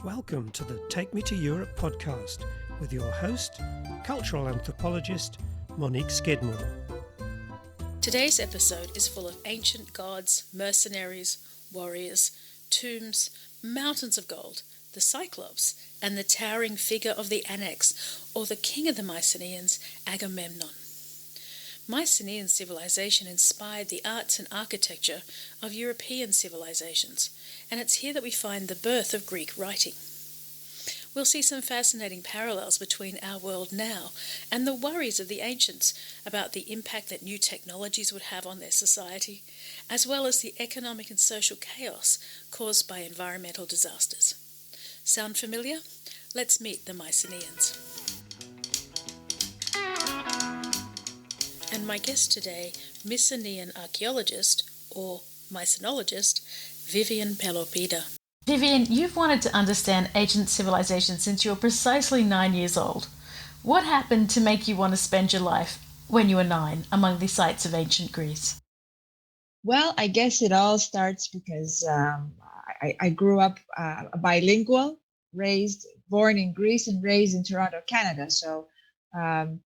Welcome to the Take Me to Europe podcast with your host, cultural anthropologist Monique Skidmore. Today's episode is full of ancient gods, mercenaries, warriors, tombs, mountains of gold, the Cyclops, and the towering figure of the Anax, or the king of the Myceneans, Agamemnon. Mycenean civilization inspired the arts and architecture of European civilizations, and it's here that we find the birth of Greek writing. We'll see some fascinating parallels between our world now and the worries of the ancients about the impact that new technologies would have on their society, as well as the economic and social chaos caused by environmental disasters. Sound familiar? Let's meet the Myceneans. And my guest today, Mycenean archaeologist, or Mycenologist, Vivienne Pelopida. Vivienne, you've wanted to understand ancient civilization since you were precisely 9 years old. What happened to make you want to spend your life, when you were 9, among the sites of ancient Greece? Well, I guess it all starts because I grew up bilingual, born in Greece and raised in Toronto, Canada. So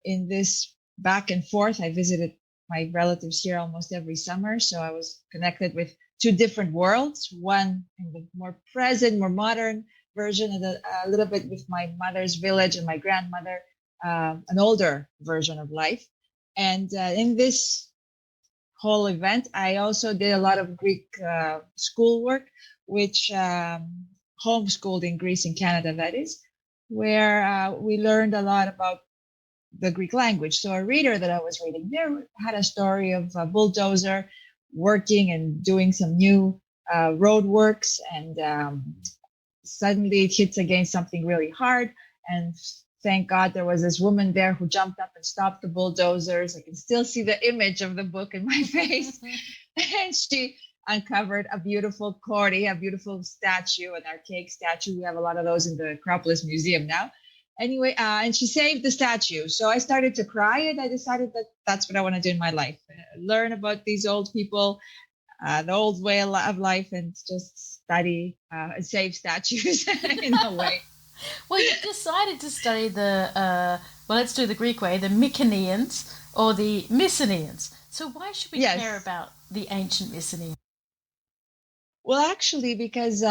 in this back and forth, I visited my relatives here almost every summer. So I was connected with two different worlds, one in the more present, more modern version, and a little bit with my mother's village and my grandmother, an older version of life. And in this whole event, I also did a lot of Greek schoolwork, which homeschooled in Greece and Canada, that is, where we learned a lot about the Greek language. So a reader that I was reading there had a story of a bulldozer working and doing some new road works, and suddenly it hits against something really hard, and thank God there was this woman there who jumped up and stopped the bulldozers. I can still see the image of the book in my face. And she uncovered a beautiful Kori, a beautiful statue, an archaic statue. We have a lot of those in the Acropolis Museum now. Anyway, and she saved the statue. So I started to cry, and I decided that that's what I want to do in my life. Learn about these old people, the old way of life, and just study and save statues in a way. Well, you decided to study let's do the Greek way, the Mycenaeans or the Myceneans. So why should we care about the ancient Myceneans? Well, actually, because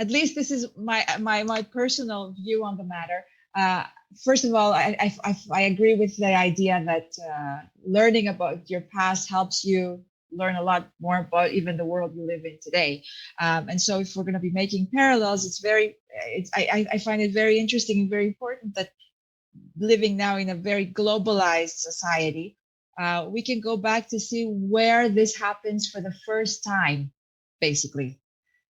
at least this is my personal view on the matter. First of all, I agree with the idea that learning about your past helps you learn a lot more about even the world we live in today. And so if we're going to be making parallels, I find it very interesting and very important that living now in a very globalized society, we can go back to see where this happens for the first time, basically.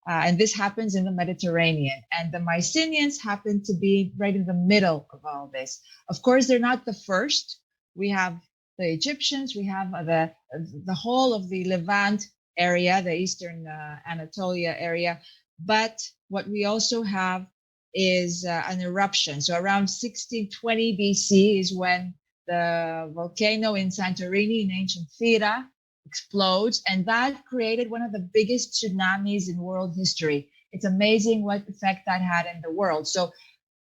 And this happens in the Mediterranean. And the Myceneans happen to be right in the middle of all this. Of course, they're not the first. We have the Egyptians. We have the whole of the Levant area, the Eastern Anatolia area. But what we also have is an eruption. So around 1620 BC is when the volcano in Santorini in ancient Thera explodes, and that created one of the biggest tsunamis in world history. It's amazing what effect that had in the world. So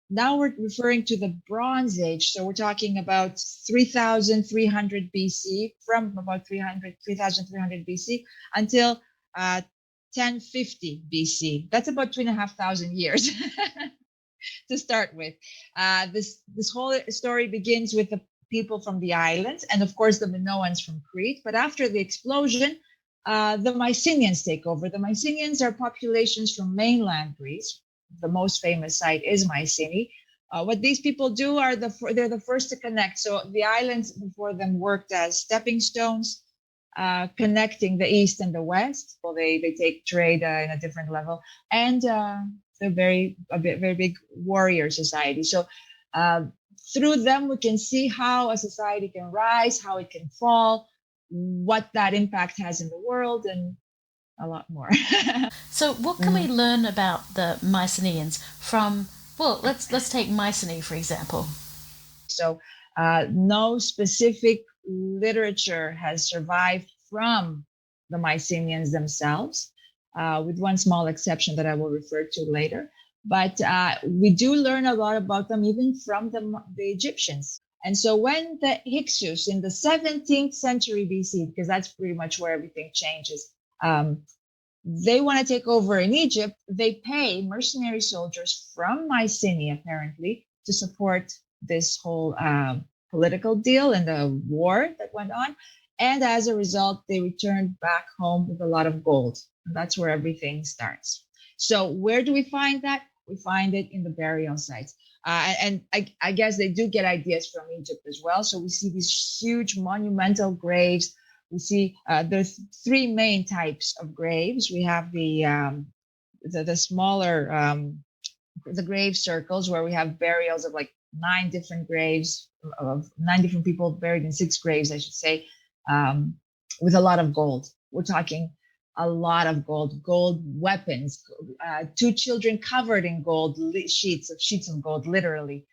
now we're referring to the Bronze Age. So we're talking about 3,300 BC, from about 3,300 BC until 1050 BC. That's about 2,500 years to start with. This whole story begins with the people from the islands, and of course the Minoans from Crete. But after the explosion, the Myceneans take over. The Myceneans are populations from mainland Greece. The most famous site is Mycenae. What these people do they're the first to connect. So the islands before them worked as stepping stones, connecting the east and the west. Well, they take trade in a different level, and they're very big warrior society. So through them, we can see how a society can rise, how it can fall, what that impact has in the world, and a lot more. So what can we learn about the Myceneans from, let's take Mycenae, for example. So no specific literature has survived from the Myceneans themselves, with one small exception that I will refer to later. But we do learn a lot about them even from the Egyptians. And so when the Hyksos in the 17th century BC, because that's pretty much where everything changes, they want to take over in Egypt, they pay mercenary soldiers from Mycenae, apparently, to support this whole political deal and the war that went on. And as a result, they returned back home with a lot of gold. And that's where everything starts. So where do we find that? We find it in the burial sites. And I guess they do get ideas from Egypt as well. So we see these huge monumental graves. We see there's three main types of graves. We have the smaller the grave circles, where we have burials of like 9 different graves of 9 different people buried in 6 graves, I should say, with a lot of gold. We're talking a lot of gold weapons, 2 children covered in gold, sheets of gold, literally.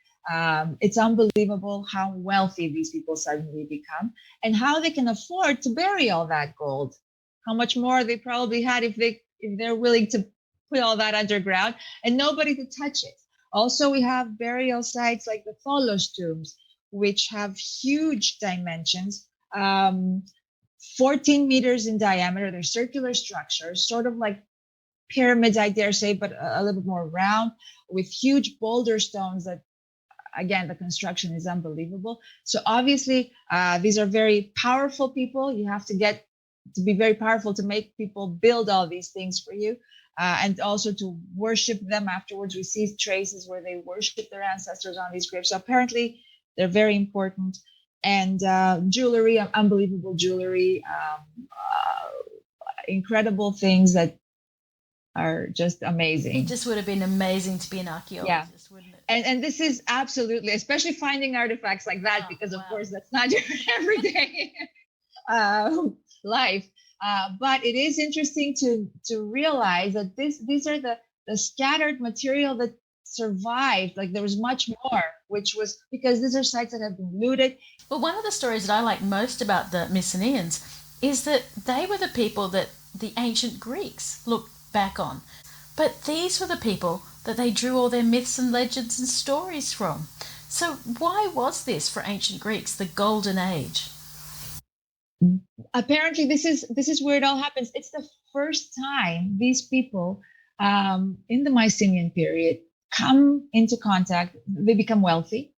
It's unbelievable how wealthy these people suddenly become and how they can afford to bury all that gold. How much more they probably had if they're willing to put all that underground and nobody to touch it. Also, we have burial sites like the Tholos tombs, which have huge dimensions. 14 meters in diameter. They're circular structures, sort of like pyramids, I dare say, but a little bit more round, with huge boulder stones that, again, the construction is unbelievable. So obviously, these are very powerful people. You have to get to be very powerful to make people build all these things for you, and also to worship them afterwards. We see traces where they worship their ancestors on these graves. So apparently, they're very important. And jewelry, unbelievable jewelry, incredible things that are just amazing. It just would have been amazing to be an archaeologist, wouldn't it? And this is absolutely, especially finding artifacts like that, because of course that's not your everyday life. But it is interesting to realize that these are the scattered material that survived. Like there was much more, which was because these are sites that have been looted. Well, one of the stories that I like most about the Mycenaeans is that they were the people that the ancient Greeks looked back on. But these were the people that they drew all their myths and legends and stories from. So why was this for ancient Greeks the golden age? Apparently, this is where it all happens. It's the first time these people in the Mycenean period come into contact. They become wealthy,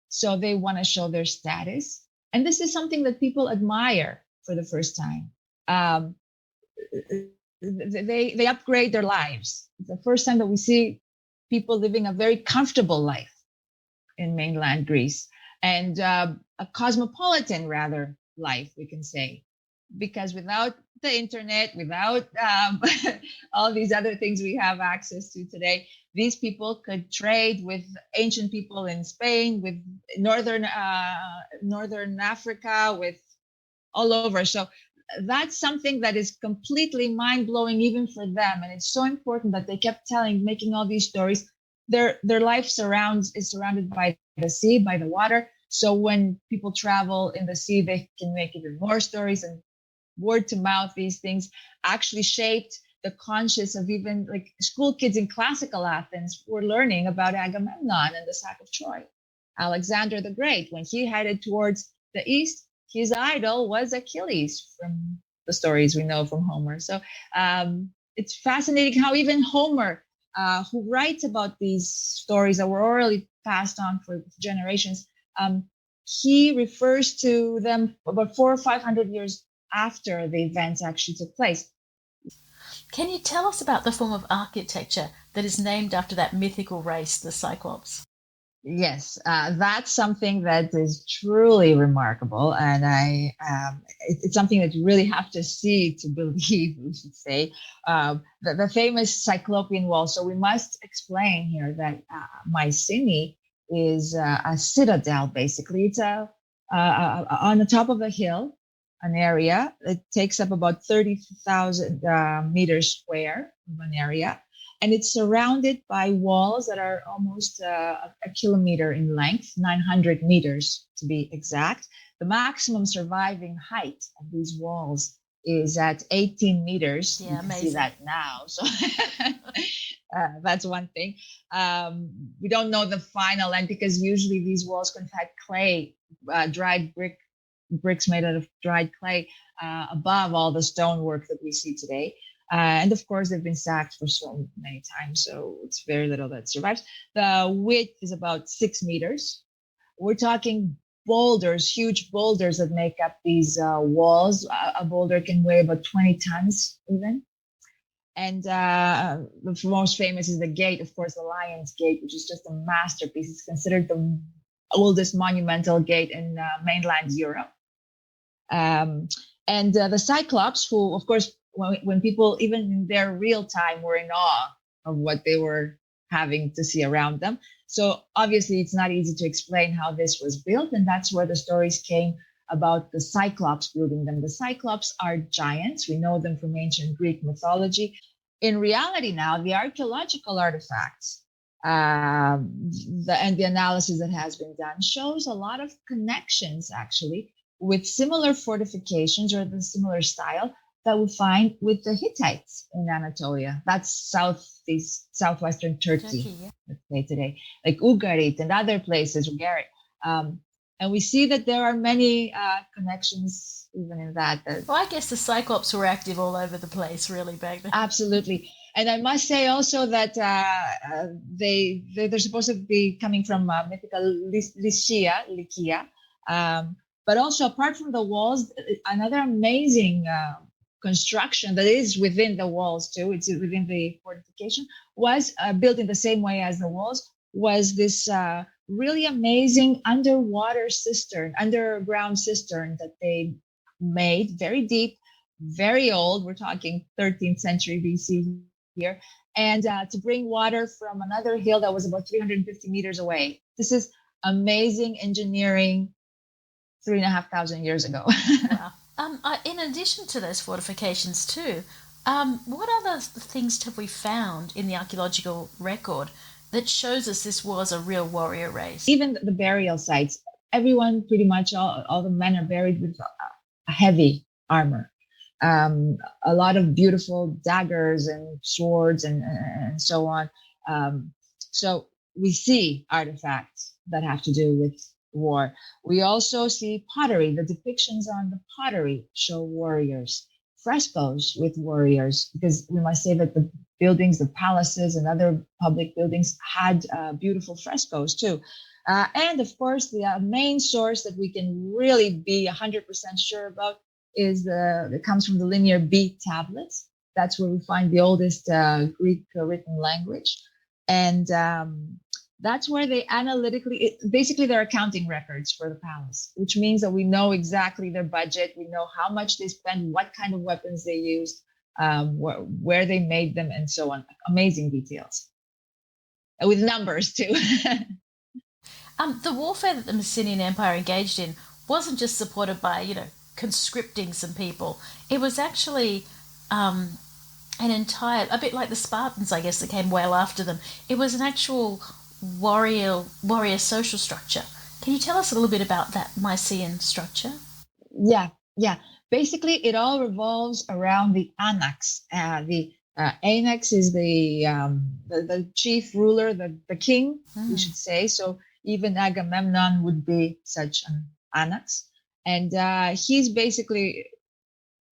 so they want to show their status, and this is something that people admire for the first time. They upgrade their lives. It's the first time that we see people living a very comfortable life in mainland Greece, and a cosmopolitan, rather, life, we can say, because without the internet, without all these other things we have access to today, these people could trade with ancient people in Spain, with northern Africa, with all over. So that's something that is completely mind-blowing even for them, and it's so important that they kept making all these stories. Their life is surrounded by the sea, by the water. So when people travel in the sea, they can make even more stories, and word to mouth, these things actually shaped the conscious of even like school kids in classical Athens were learning about Agamemnon and the sack of Troy. Alexander the Great, when he headed towards the east, his idol was Achilles, from the stories we know from Homer. So it's fascinating how even Homer, who writes about these stories that were orally passed on for generations, he refers to them about 400 or 500 years after the events actually took place. Can you tell us about the form of architecture that is named after that mythical race, the Cyclops? Yes, that's something that is truly remarkable, and it's something that you really have to see to believe, we should say. The famous Cyclopean wall. So we must explain here that Mycenae is a citadel, basically. It's on the top of a hill, an area that takes up about 30,000 meters square of an area. And it's surrounded by walls that are almost a kilometer in length, 900 meters to be exact. The maximum surviving height of these walls is at 18 meters. Yeah, you can see amazing. that now. So that's one thing. We don't know the final length because usually these walls contain clay, dried bricks made out of dried clay above all the stonework that we see today. And of course, they've been sacked for so many times, so it's very little that survives. The width is about 6 meters. We're talking boulders, huge boulders that make up these walls. A boulder can weigh about 20 tons even. And the most famous is the gate, of course, the Lion's Gate, which is just a masterpiece. It's considered the oldest monumental gate in mainland Europe. And the Cyclops, who, of course, when people, even in their real time, were in awe of what they were having to see around them. So obviously, it's not easy to explain how this was built. And that's where the stories came about the Cyclops building them. The Cyclops are giants. We know them from ancient Greek mythology. In reality now, the archaeological artifacts and the analysis that has been done shows a lot of connections, actually, with similar fortifications or the similar style that we find with the Hittites in Anatolia. That's southwestern Turkey, Yeah. let's say today, like Ugarit and other places, Ugarit. And we see that there are many connections even in that. Well, I guess the Cyclops were active all over the place, really, back then. Absolutely. And I must say also that they're supposed to be coming from mythical Lycia. But also, apart from the walls, another amazing construction that is within the walls too, it's within the fortification, was built in the same way as the walls, was this really amazing underground cistern that they made, very deep, very old. We're talking 13th century BC here, and to bring water from another hill that was about 350 meters away. This is amazing engineering 3,500 years ago. Wow. In addition to those fortifications too, what other things have we found in the archaeological record that shows us this was a real warrior race? Even the burial sites, everyone, pretty much all the men are buried with a heavy armor. A lot of beautiful daggers and swords and so on. So we see artifacts that have to do with war. We also see pottery. The depictions on the pottery show warriors. Frescoes with warriors, because we must say that the buildings, the palaces and other public buildings had beautiful frescoes too. And of course, the main source that we can really be 100% sure about is it comes from the Linear B tablets. That's where we find the oldest Greek written language. And that's where they basically they're accounting records for the palace, which means that we know exactly their budget. We know how much they spend, what kind of weapons they used, where they made them, and so on. Amazing details. With numbers too. The warfare that the Mycenaean Empire engaged in wasn't just supported by, conscripting some people. It was actually an entire, a bit like the Spartans, I guess, that came well after them. It was an actual warrior social structure. Can you tell us a little bit about that Mycenaean structure? Yeah. Basically, it all revolves around the anax. The anax is the chief ruler, the king, we should say. So even Agamemnon would be such an anax. And he's basically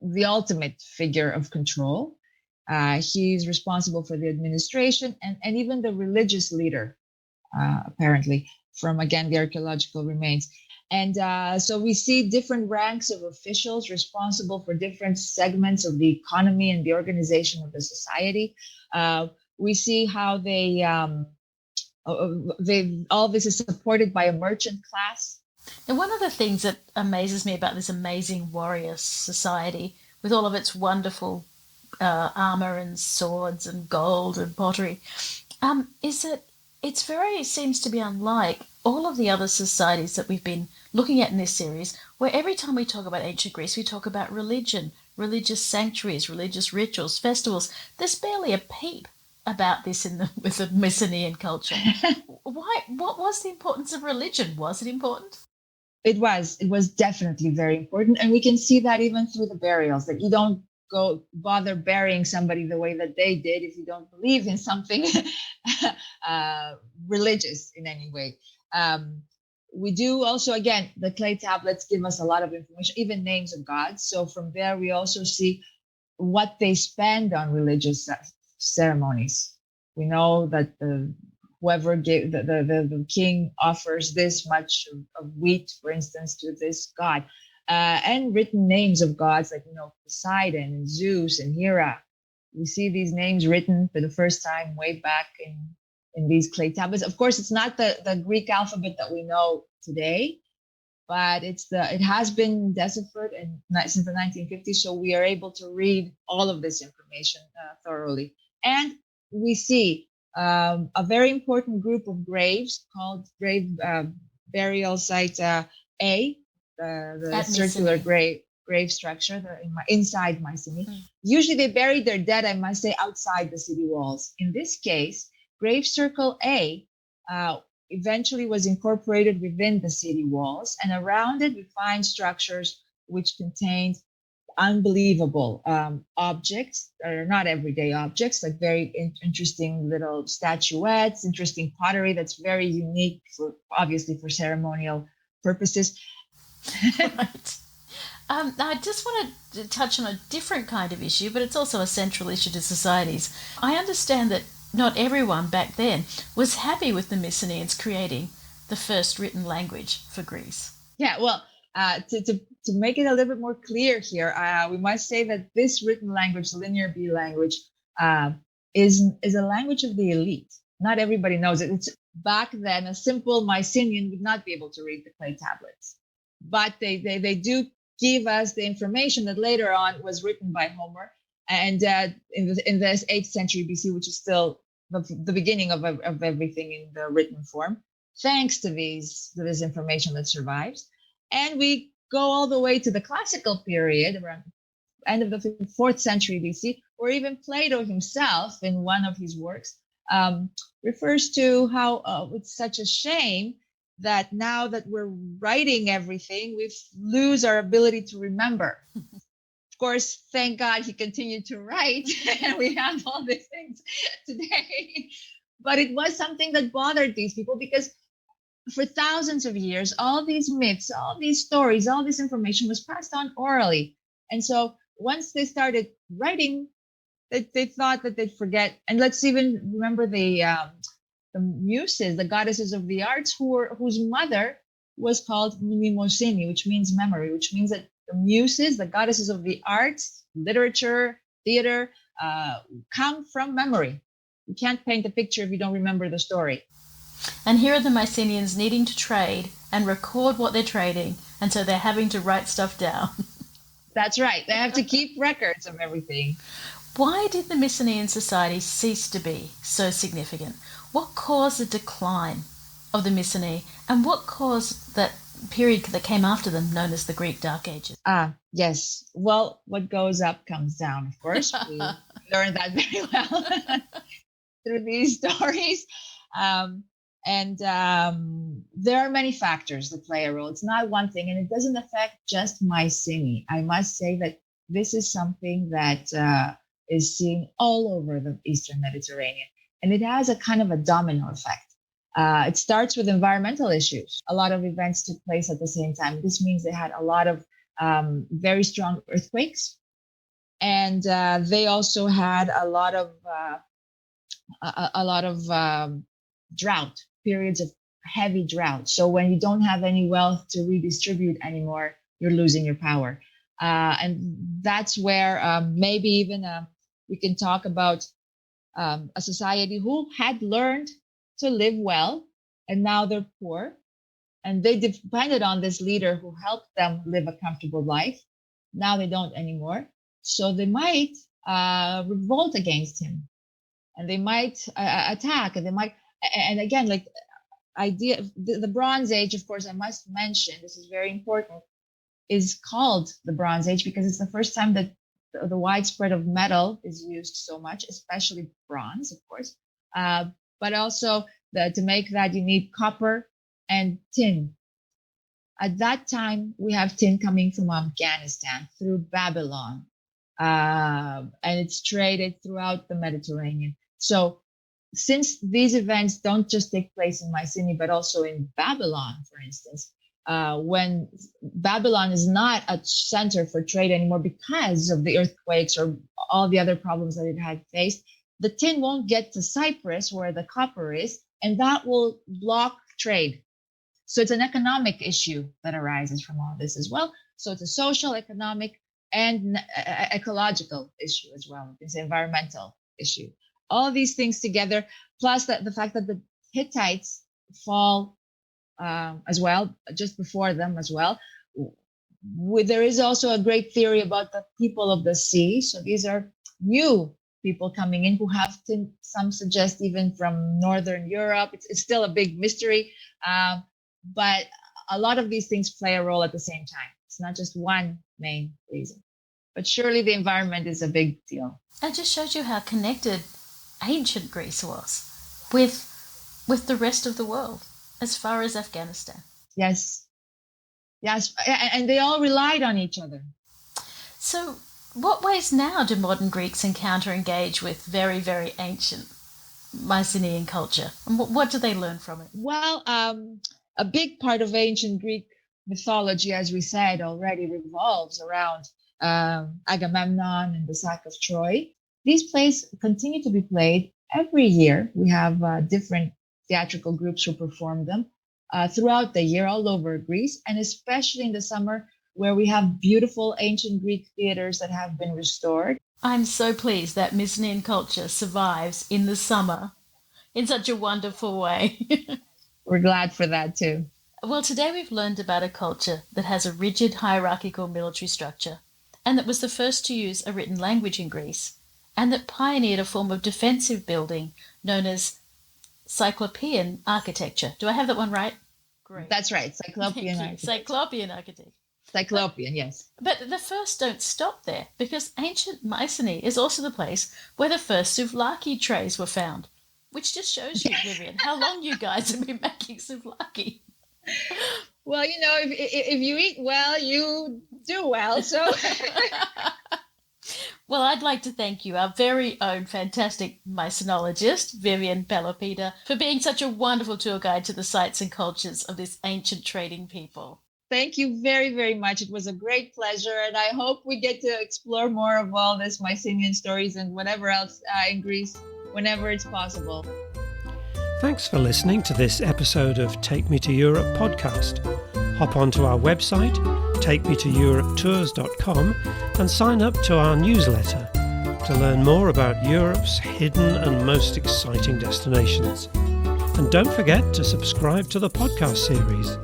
the ultimate figure of control. He's responsible for the administration and even the religious leader, apparently, from, again, the archaeological remains. And so we see different ranks of officials responsible for different segments of the economy and the organization of the society. We see how all this is supported by a merchant class. And one of the things that amazes me about this amazing warrior society, with all of its wonderful armor and swords and gold and pottery, is that it seems to be unlike all of the other societies that we've been looking at in this series, where every time we talk about ancient Greece, we talk about religion, religious sanctuaries, religious rituals, festivals. There's barely a peep about this with the Mycenaean culture. Why? What was the importance of religion? Was it important? It was definitely very important. And we can see that even through the burials, that you don't go bother burying somebody the way that they did if you don't believe in something uh, religious in any way. Um, we do also, again, the clay tablets give us a lot of information, even names of gods. So from there, we also see what they spend on religious ceremonies. We know that whoever gave the king offers this much of wheat, for instance, to this god, and written names of gods like Poseidon and Zeus and Hera. We see these names written for the first time way back in these clay tablets. Of course, it's not the Greek alphabet that we know today, but it has been deciphered since the 1950s, so we are able to read all of this information thoroughly. And we see a very important group of graves called grave burial site A, the circular grave structure inside Mycenae. Usually they buried their dead, I must say, outside the city walls. In this case, grave circle A eventually was incorporated within the city walls, and around it we find structures which contained unbelievable objects that are not everyday objects, like very interesting little statuettes, interesting pottery that's very unique obviously for ceremonial purposes. Right. Now, I just want to touch on a different kind of issue, but it's also a central issue to societies. I understand that not everyone back then was happy with the Mycenaeans creating the first written language for Greece. Yeah, well, to make it a little bit more clear here, we must say that this written language, the Linear B language, is a language of the elite. Not everybody knows it. It's back then a simple Mycenean would not be able to read the clay tablets, but they do give us the information that later on was written by Homer, and in the 8th century BC, which is still the beginning of everything in the written form, thanks to this information that survives. And we go all the way to the classical period, around end of the 4th century BC, where even Plato himself, in one of his works, refers to how it's such a shame that now that we're writing everything, we lose our ability to remember. Of course, thank God he continued to write, and we have all these things today. But it was something that bothered these people, because for thousands of years, all these myths, all these stories, all this information was passed on orally. And so once they started writing, they thought that they'd forget. And let's even remember the muses, the goddesses of the arts, whose mother was called Mnemosyne, which means memory, which means that the muses, the goddesses of the arts, literature, theater, come from memory. You can't paint a picture if you don't remember the story. And here are the Mycenaeans needing to trade and record what they're trading, and so they're having to write stuff down. That's right. They have to keep records of everything. Why did the Mycenaean society cease to be so significant? What caused the decline of the Mycenae, and what caused that period that came after them, known as the Greek Dark Ages? Yes. Well, what goes up comes down, of course. We learned that very well through these stories. There are many factors that play a role. It's not one thing, and it doesn't affect just Mycenae. I must say that this is something that is seen all over the Eastern Mediterranean, and it has a kind of a domino effect. It starts with environmental issues. A lot of events took place at the same time. This means they had a lot of very strong earthquakes, and they also had a lot of drought, periods of heavy drought. So when you don't have any wealth to redistribute anymore, you're losing your power. And that's where maybe even we can talk about a society who had learned to live well, and now they're poor. And they depended on this leader who helped them live a comfortable life. Now they don't anymore. So they might revolt against him, and they might attack, and they might. And again, like the Bronze Age, of course, I must mention, this is very important, is called the Bronze Age because it's the first time that the widespread of metal is used so much, especially bronze, of course. But also to make that, you need copper and tin. At that time, we have tin coming from Afghanistan through Babylon, and it's traded throughout the Mediterranean. So since these events don't just take place in Mycenae, but also in Babylon, for instance, when Babylon is not a center for trade anymore because of the earthquakes or all the other problems that it had faced, the tin won't get to Cyprus where the copper is, and that will block trade. So it's an economic issue that arises from all this as well. So it's a social, economic, and ecological issue as well. It's an environmental issue. All these things together, plus the fact that the Hittites fall as well, just before them as well. There is also a great theory about the people of the sea. So these are new people coming in who have, some suggest, even from Northern Europe. It's still a big mystery, but a lot of these things play a role at the same time. It's not just one main reason. But surely the environment is a big deal. It just shows you how connected ancient Greece was with the rest of the world, as far as Afghanistan. Yes, and they all relied on each other. So what ways now do modern Greeks encounter engage with very, very ancient Mycenaean culture? And what do they learn from it? Well, a big part of ancient Greek mythology, as we said already, revolves around Agamemnon and the sack of Troy. These plays continue to be played every year. We have different theatrical groups who perform them throughout the year all over Greece, and especially in the summer where we have beautiful ancient Greek theaters that have been restored. I'm so pleased that Mycenaean culture survives in the summer in such a wonderful way. We're glad for that too. Well, today we've learned about a culture that has a rigid hierarchical military structure, and that was the first to use a written language in Greece, and that pioneered a form of defensive building known as Cyclopean architecture. Do I have that one right? Great. That's right, Cyclopean architecture. Cyclopean architecture. Cyclopean, yes. But the first don't stop there, because ancient Mycenae is also the place where the first souvlaki trays were found, which just shows you, Vivienne, how long you guys have been making souvlaki. Well, if you eat well, you do well. So, well, I'd like to thank you, our very own fantastic Mycenologist, Vivienne Pelopida, for being such a wonderful tour guide to the sites and cultures of this ancient trading people. Thank you very, very much. It was a great pleasure, and I hope we get to explore more of all this Mycenaean stories and whatever else in Greece whenever it's possible. Thanks for listening to this episode of Take Me to Europe podcast. Hop onto our website, takemetouropetours.com, and sign up to our newsletter to learn more about Europe's hidden and most exciting destinations. And don't forget to subscribe to the podcast series.